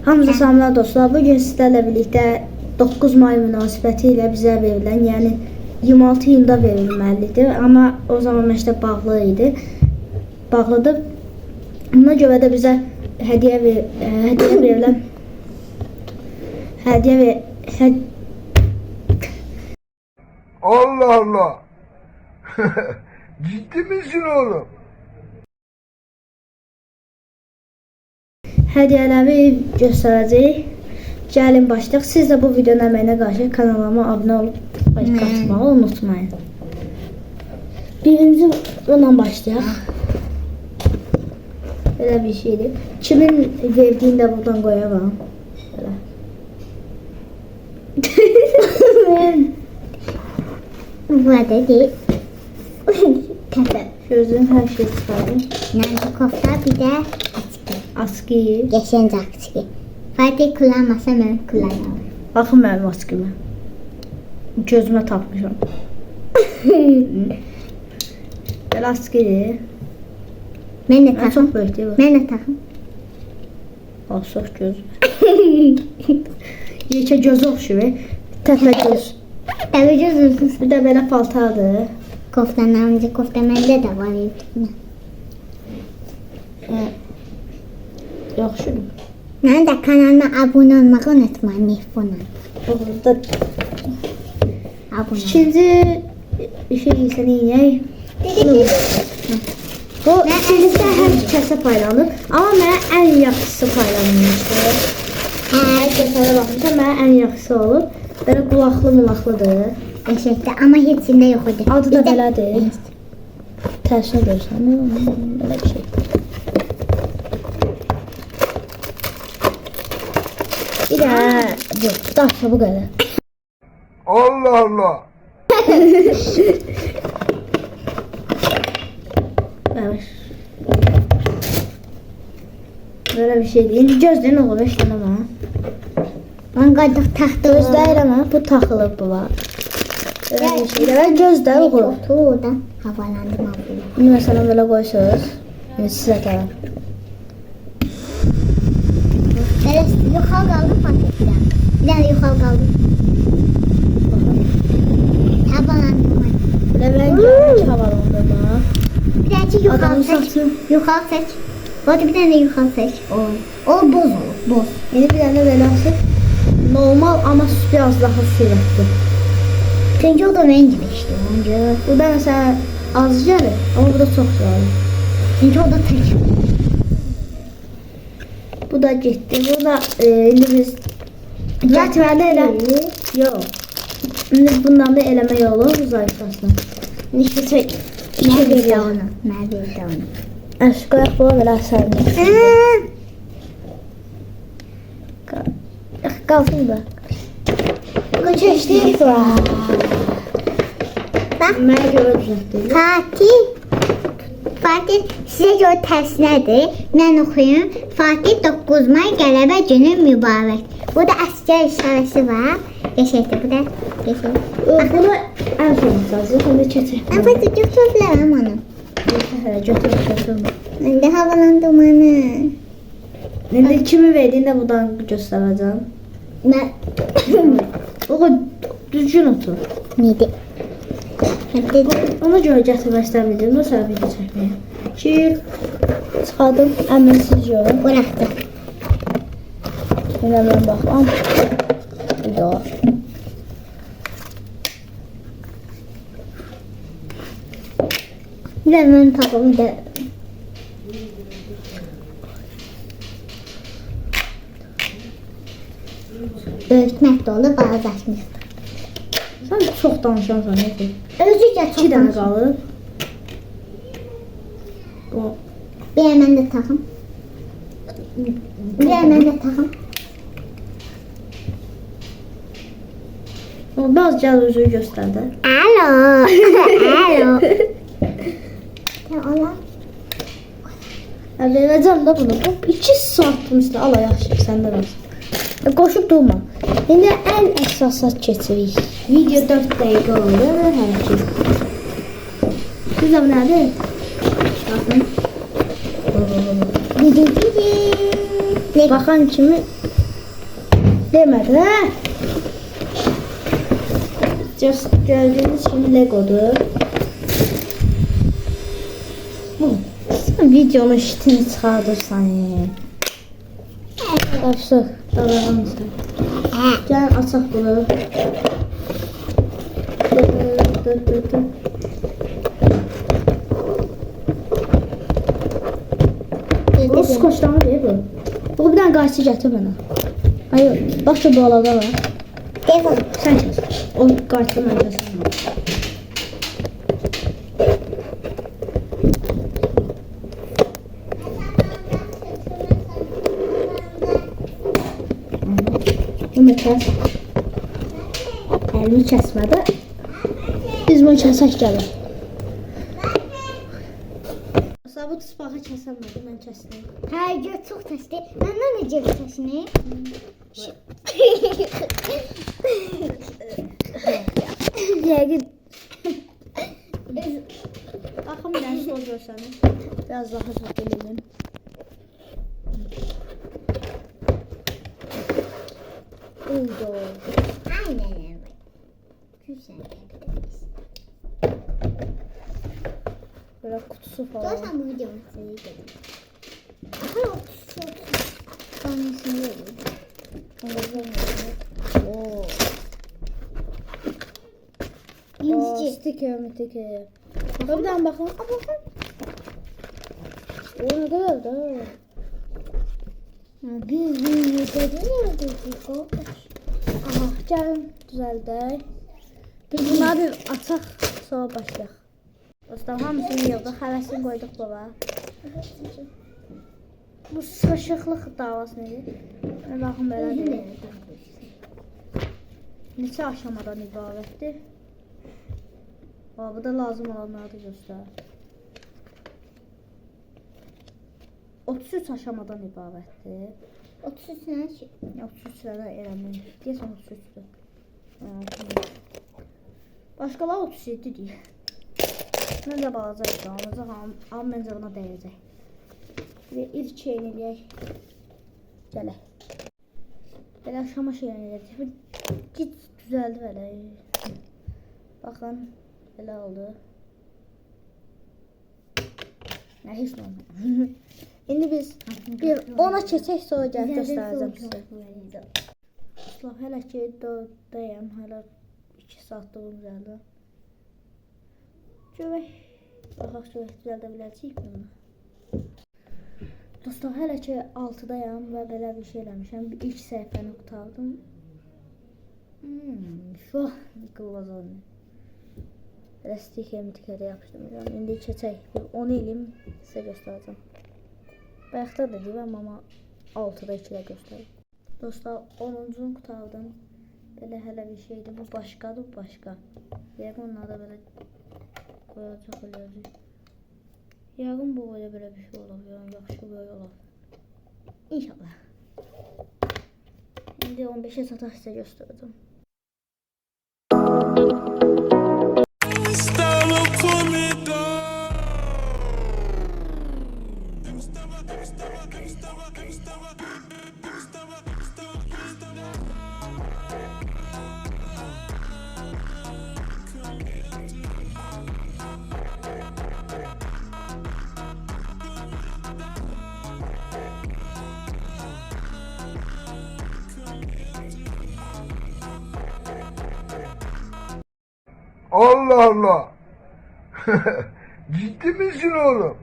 Hamınıza salamlar dostlar. Bugün sizlərlə birlikdə 9 may münasibəti ilə bizə verilən, yəni 26 iyunda verilməlidir. Amma o zaman məktəb bağlı idi. Bağlıdır. Buna görə də bizə hədiyyə verilən Allah Allah. Ciddi misin oğlum? Hədiyyələri göstərəcəyik. Gəlin başlayaq. Siz də bu videonun əməyinə qarşı kanalıma abunə olub like atmağı unutmayın. Birinci ondan başlayaq. Belə bir şeydir. Kimin verdiyini də buradan qoyarım. Belə. Burada değil. Tepe. Gözün hər şey çıxardım. Nerede kofta bir de askı. Askı. Yaşayınca askı. Fatih kullanmasa ben kullanırım. Baxın mənim askımı. Gözümə tapmışam. Belə askıdır. Ben de Mən takım. çox böyük deyil. Ben de takım. Asıq göz. Yekə gözü oxşuyur. Təpə göz. Tabii cüzünsüz. Bir də belə paltardır. Koftanın amca kofta bende de var. Yaxşıdır. Ben de kanalıma abone olmayı unutmayın. Nefona. Burada Abone. ikinci şey sən yeyək. Bu sizdə hər kəsə paylanır. Amma mənə ən yaxşısı paylanmışdır. Hər kəsə baxmışam, mənə ən yaxşısı olur. Belə qulaqlıdır. Teşekkür ama hepsinde yok idi. Adı da Bir de- belədir. Tərsini görsən, belə bir şey. Bir də yox, daşla bu qədər. Allah Allah. Evet. Böyle bir şey değil. İndi gözlərin olur, işləmə. Ben qaydıq taxtı. Gözləyirəm, bu taxılıb bu var. Böyle bir şey. Və gözlər olur. Otur orada. Havalandım abla. İndi məsələn belə qoysunuz. Yəni sizə tərəf. Böyle yuxarı qaldım Fatih'den. Bir tane yuxarı qaldım. Havalandım. Belə mən gəlmək havalandırma. Bir tane yuxarı Adamın seç. saçı. Yuxarı seç. Hadi bir tane yuxarı seç. O boz olur. Boz. İndi bir dənə belə olsun. Normal ama biraz daha sürətli. Çünkü o da benim gibi işte. Önce. Bu da məsələn az gəlir, amma bu da çox gəlir. Çünkü o da tek. Bu da getdi. Bu da indi biz yatmalı elə. Yox. İndi bundan da eləmək olur zayıflasın. İşte çək. Merve de onu. Merve de onu. Əş qoyaq bu belə sərni. Qalsın da. Geçti. Bak. Mənə görə düzəltdim. Fatih size göre ters nedir? Ben okuyayım. Fatih 9 May Qələbə günü mübarək. Burada asker işarəsi var. Geçti bu da. Geçti. Bunu ən son sazı. Şimdi keçək. Ben Fatih çok sözlerim onu. Götür. Ben de havalandım onu. İndi kimi verdiyini də buradan göstərəcəm. Ben O düzgün otur. neydi? Hep dedim. Ona görə gətirmək istəmirdim. Nasıl video çəkməyə? Ki çıxardım əminsiz yox. Bıraktım. Yine ben bakmam. Bir daha. Bir de ben takım da. Öğretmek de olur, bazılaşmış. Sen çok danışansan neyse. Özgürce 2 dənə çok qalır. O Bir hemen de takım. Bir hemen de takım. biraz gəl özünü göstər də. Alo. Alo. Ya Allah. Verəcəm də bunu. O 2 saatın üstə ala yaxşı səndə qalsın. Qoşub durma. İndi ən əsasa keçirik. Video 4 dəqiqə oldu. Hər şey. Sizə bu nədir? Baxın. Didi. Baxan kimi Demədi, hə? Just gördüyünüz kimi Legodur. Sən videonun işitini çıxardırsan. Tapsıq, davranırsan. Gəl, açaq bunu. Bu skoçdan değil bu. Bu bir dənə qayçı gətir mənə. Hayır, bax şu bu alada var. Devam. Sən kəs. O qayçı məndə sən. Bunu kəs. Əlimi kəsmədi. Biz bunu kəsək gəlir. Aslında bu tısbağı kəsəmədi, mən kəsdim. Hə, gör çox təsdi. Məndən necə səsini? Yəqin. Baxım mən sol görsənim. Biraz daha çox eləyim. Uydu. Aynen öyle. Güzel yaptınız. Böyle kutusu falan. Zaten bu videomu sevdim. Aha, çok Tanesini vereyim. Oo. İnci. Sticker mi sticker? Buradan bakın. Bakın. O ne kadar da. Bir yedi nerede ki? Aha, gəlin düzəldək. Biz bunları bir açaq, sonra başlayaq. Dostlar, hamısını yığdıq, həvəsini qoyduq baba. Bu sıxışıqlıq davası nedir? Baxın belədir. Neçə aşamadan ibarətdir? Bu da lazım olanları da göstər. 33 aşamadan ibarətdir. 33 tane şey. 33 sırada eləmək. Deyəsən 33-dür. Başqalar 37 deyir. Məncə balaca qalacaq, amma məncə buna dəyəcək. Və ilk şeyini eləyək. Gələk. Belə aşama şeyini eləyək. Git düzəldi belə. Baxın, belə oldu. Nə heç nə olmadı. İndi biz bir ona keçək, sonra gəlib göstərəcəm sizə. Dostlar, hələ ki 4-dəyəm, hələ 2 saatlığım gəldi. Görək, baxaq görək düzəldə biləcəyik bunu. Dostlar, hələ ki 6-dayam və belə bir şey eləmişəm. İlk səhifəni qutardım. Şu qılvazanı. Belə stiker-mitikədə yapışdırmışam. İndi keçək, onu eləyim, sizə göstərəcəm. Bayaqda da deyirəm, amma 6-da 2-də göstərir. Dostlar, 10-cunu qutardım. Belə hələ bir şeydir. Bu başqadır, bu başqa. Yəqin onları da belə qoyacaq eləyəcək. Yəqin bu boyda belə bir şey olub. Yəni, yaxşı böyle olub. İnşallah. İndi 15'e sataq sizə göstərəcəm. Allah Allah. Ciddi misin oğlum?